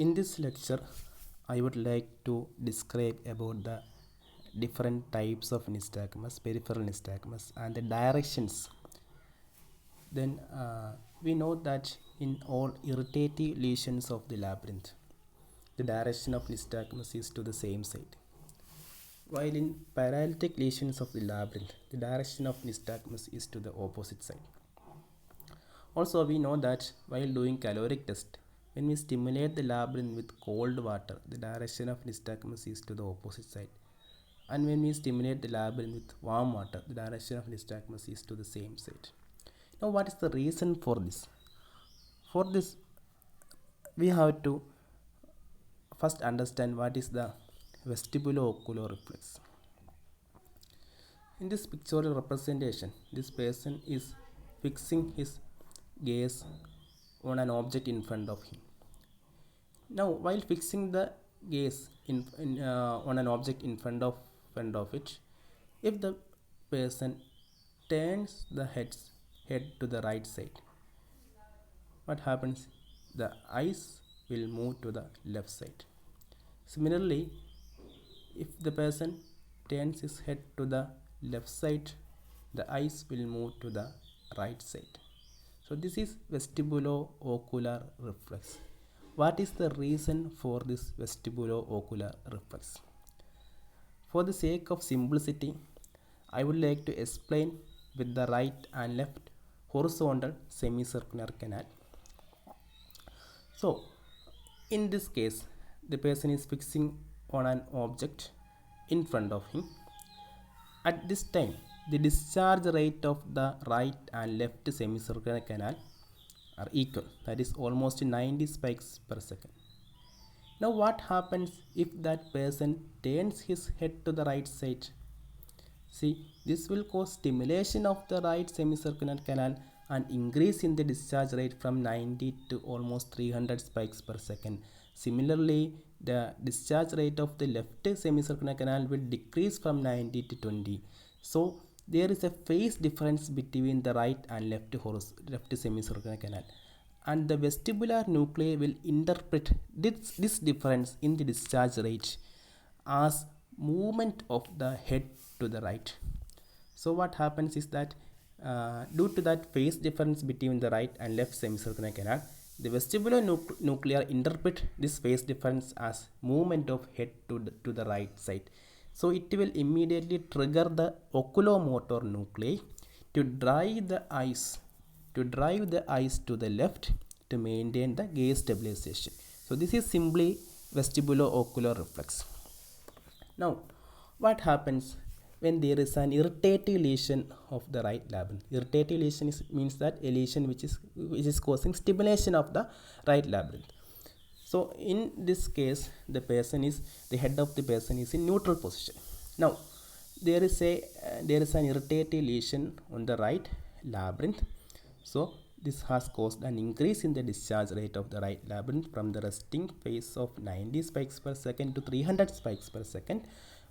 In this lecture, I would like to describe about the different types of nystagmus, peripheral nystagmus, and the directions. Then we know that in all irritative lesions of the labyrinth, the direction of nystagmus is to the same side. While in paralytic lesions of the labyrinth, the direction of nystagmus is to the opposite side. Also, we know that while doing caloric test, when we stimulate the labyrinth with cold water, the direction of nystagmus is to the opposite side. And when we stimulate the labyrinth with warm water, the direction of nystagmus is to the same side. Now, what is the reason for this? For this, we have to first understand what is the vestibulo-ocular reflex. In this pictorial representation, this person is fixing his gaze on an object in front of him. Now, while fixing the gaze on an object in front of it, if the person turns the head to the right side, what happens? The eyes will move to the left side. Similarly, if the person turns his head to the left side, the eyes will move to the right side. So this is vestibulo-ocular reflex. What is the reason for this vestibulo-ocular reflex? For the sake of simplicity, I would like to explain with the right and left horizontal semicircular canal. So in this case, the person is fixing on an object in front of him. At this time, the discharge rate of the right and left semicircular canal are equal, that is almost 90 spikes per second. Now what happens if that person turns his head to the right side? See, this will cause stimulation of the right semicircular canal and increase in the discharge rate from 90 to almost 300 spikes per second. Similarly, the discharge rate of the left semicircular canal will decrease from 90 to 20. So there is a phase difference between the right and left semicircular canal, and the vestibular nuclei will interpret this difference in the discharge rate as movement of the head to the right. So what happens is that due to that phase difference between the right and left semicircular canal, the vestibular nuclei interpret this phase difference as movement of head to the right side. So it will immediately trigger the oculomotor nuclei to drive the eyes to the left to maintain the gaze stabilization. So this is simply vestibulo-ocular reflex. Now, what happens when there is an irritative lesion of the right labyrinth? Irritative lesion means that a lesion which is causing stimulation of the right labyrinth. So in this case, the head of the person is in neutral position. Now there is an irritative lesion on the right labyrinth. So this has caused an increase in the discharge rate of the right labyrinth from the resting phase of 90 spikes per second to 300 spikes per second.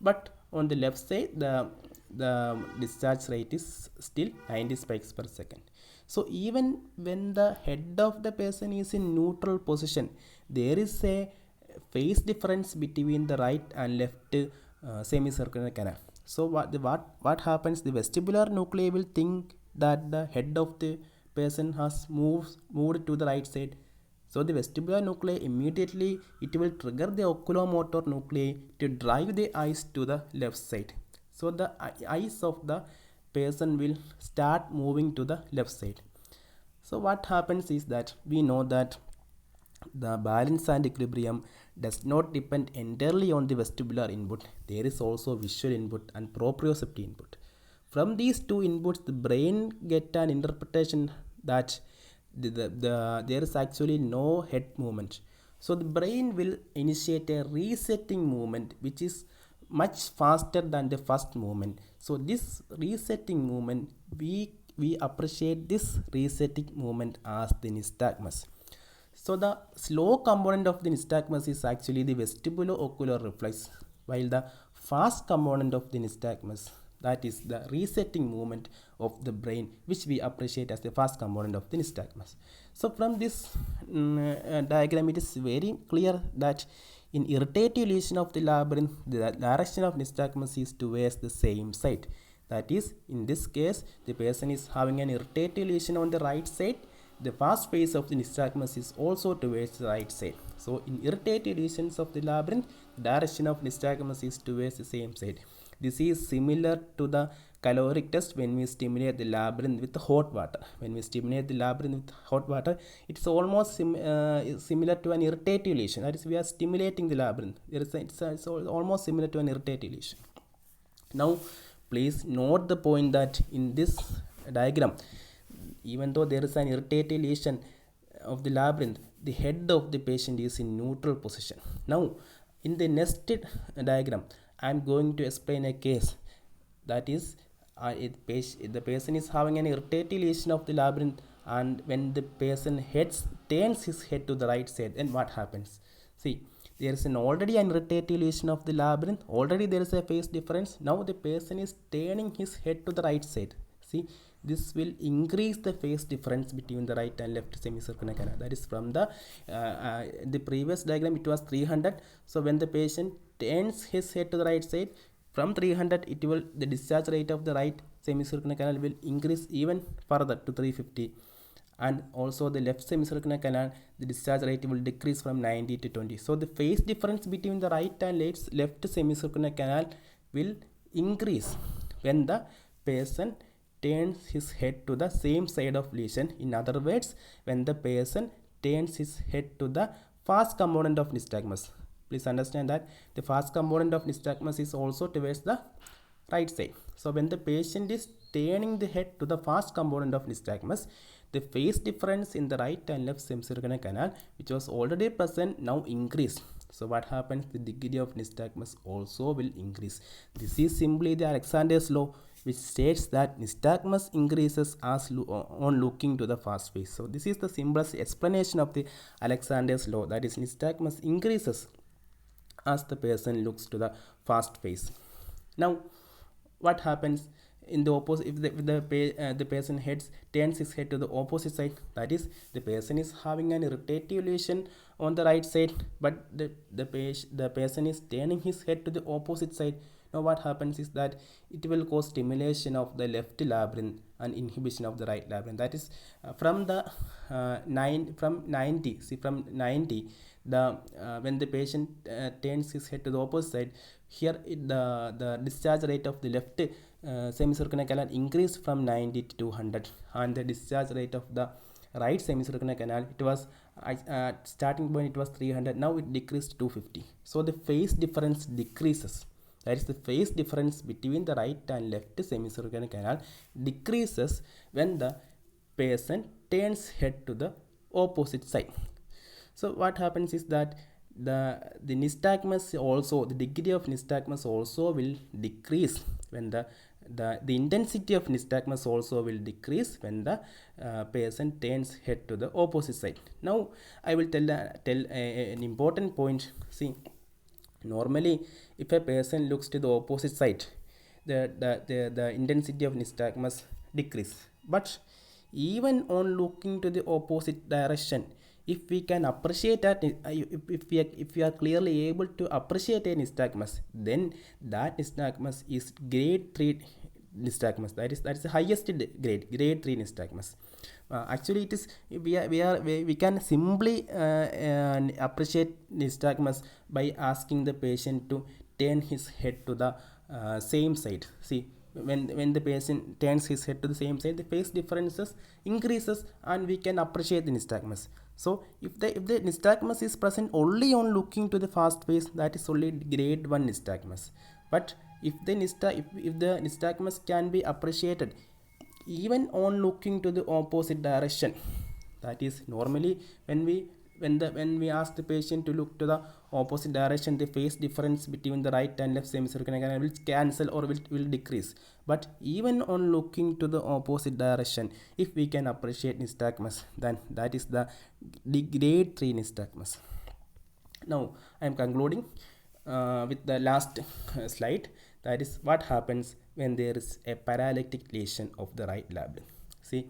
But on the left side, the discharge rate is still 90 spikes per second. So even when the head of the person is in neutral position, there is a phase difference between the right and left semicircular canal. So what happens? The vestibular nuclei will think that the head of the person has moved to the right side. So the vestibular nuclei immediately it will trigger the oculomotor nuclei to drive the eyes to the left side. So the eyes of the person will start moving to the left side. So what happens is that we know that the balance and equilibrium does not depend entirely on the vestibular input. There is also visual input and proprioceptive input. From these two inputs, the brain get an interpretation that there is actually no head movement. So the brain will initiate a resetting movement which is much faster than the first movement. So this resetting movement, we appreciate this resetting movement as the nystagmus. So the slow component of the nystagmus is actually the vestibulo-ocular reflex, while the fast component of the nystagmus, that is the resetting movement of the brain, which we appreciate as the fast component of the nystagmus. So from this diagram, it is very clear that in irritative lesion of the labyrinth, the direction of nystagmus is towards the same side. That is, in this case, the patient is having an irritative lesion on the right side. The fast phase of the nystagmus is also towards the right side. So in irritative lesions of the labyrinth, the direction of nystagmus is towards the same side. This is similar to the caloric test when we stimulate the labyrinth with hot water. When we stimulate the labyrinth with hot water, it's almost similar to an irritative lesion. That is, we are stimulating the labyrinth. It's almost similar to an irritative lesion. Now, please note the point that in this diagram, even though there is an irritative lesion of the labyrinth, the head of the patient is in neutral position. Now, in the next diagram, I am going to explain a case. That is, the patient is having an irritative lesion of the labyrinth, and when the patient turns his head to the right side, then what happens? See, there is already an irritative lesion of the labyrinth. Already there is a phase difference. Now the patient is turning his head to the right side. See, this will increase the phase difference between the right and left semicircular canal. That is, from the previous diagram, it was 300. So when the patient turns his head to the right side, from 300, the discharge rate of the right semicircular canal will increase even further to 350. And also the left semicircular canal, the discharge rate will decrease from 90 to 20. So the phase difference between the right and left semicircular canal will increase when the patient turns his head to the same side of lesion. In other words, when the patient turns his head to the fast component of nystagmus. Please understand that the fast component of nystagmus is also towards the right side. So when the patient is turning the head to the fast component of nystagmus, the phase difference in the right and left semicircular canal, which was already present, now increased. So what happens? The degree of nystagmus also will increase. This is simply the Alexander's law, which states that nystagmus increases as on looking to the fast phase. So this is the simplest explanation of the Alexander's law. That is, nystagmus increases as the patient looks to the fast phase. Now, what happens in the opposite? If the patient turns his head to the opposite side, that is, the patient is having an irritative lesion on the right side, but the patient is turning his head to the opposite side. Now what happens is that it will cause stimulation of the left labyrinth and inhibition of the right labyrinth. That is, from 90, when the patient turns his head to the opposite side, here the discharge rate of the left semicircular canal increased from 90 to 200, and the discharge rate of the right semicircular canal, it was starting point, it was 300. Now it decreased to 250. So the phase difference decreases. That is, the phase difference between the right and left semicircular canal decreases when the patient turns head to the opposite side. So what happens is that the nystagmus also, the degree of nystagmus also will decrease when the intensity of nystagmus also will decrease when the patient turns head to the opposite side. Now I will tell an important point. See, normally if a patient looks to the opposite side, the intensity of nystagmus decrease. But even on looking to the opposite direction, if we can appreciate that, if we are clearly able to appreciate a nystagmus, then that nystagmus is grade 3 nystagmus. That is the highest grade 3 nystagmus. Actually, it is we can simply appreciate nystagmus by asking the patient to turn his head to the same side. See, when the patient turns his head to the same side, the phase differences increases, and we can appreciate the nystagmus. So if the nystagmus is present only on looking to the fast phase, that is only grade 1 nystagmus. But if the nystagmus can be appreciated even on looking to the opposite direction, that is, normally when we ask the patient to look to the opposite direction, the phase difference between the right and left semicircular canal will cancel or will decrease. But even on looking to the opposite direction, if we can appreciate nystagmus, then that is the grade 3 nystagmus. Now I am concluding with the last slide. That is, what happens when there is a paralytic lesion of the right labyrinth. See,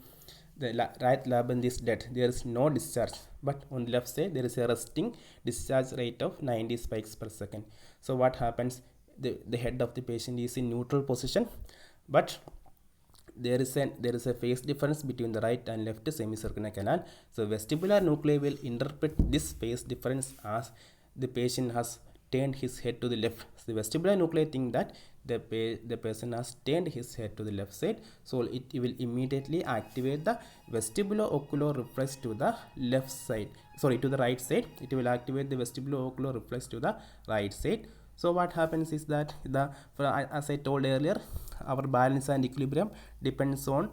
the right labyrinth is dead. There is no discharge, but on the left side there is a resting discharge rate of 90 spikes per second. So what happens? The head of the patient is in neutral position, but there is a phase difference between the right and left semicircular canal. So vestibular nuclei will interpret this phase difference as the patient has turned his head to the left. So the vestibular nuclei think that the person has turned his head to the left side, so it will immediately activate the vestibulo-ocular reflex to the left side. Sorry, to the right side. It will activate the vestibulo-ocular reflex to the right side. So what happens is that as I told earlier, our balance and equilibrium depends on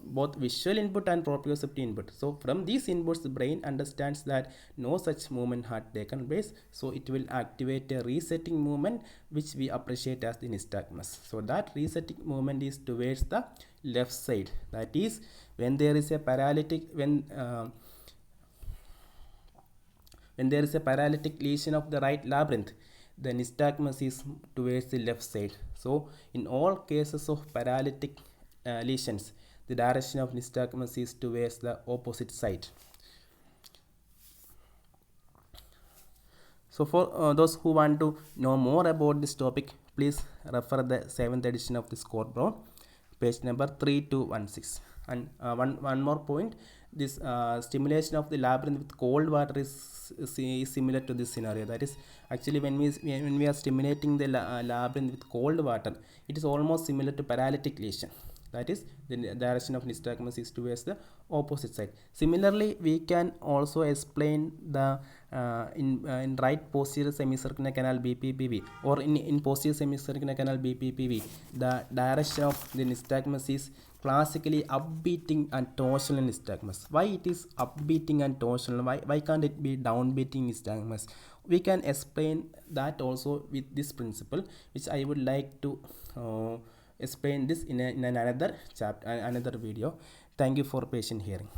both visual input and proprioceptive input. So from these inputs, the brain understands that no such movement had taken place, so it will activate a resetting movement which we appreciate as the nystagmus. So that resetting movement is towards the left side. That is, when there is a paralytic when there is a paralytic lesion of the right labyrinth, the nystagmus is towards the left side. So in all cases of paralytic lesions, the direction of nystagmus is towards the opposite side. So for those who want to know more about this topic, please refer the 7th edition of the Scott Brown, page number 3216. And one more point, this stimulation of the labyrinth with cold water is similar to this scenario. That is, actually when we are stimulating the labyrinth with cold water, it is almost similar to paralytic lesion. That is, the direction of nystagmus is towards the opposite side. Similarly, we can also explain the in right posterior semicircular canal BPPV, or in posterior semicircular canal BPPV, the direction of the nystagmus is classically upbeating and torsional nystagmus. Why it is upbeating and torsional? Why can't it be downbeating nystagmus? We can explain that also with this principle, which I would like to explain this in another chapter, another video. Thank you for patient hearing.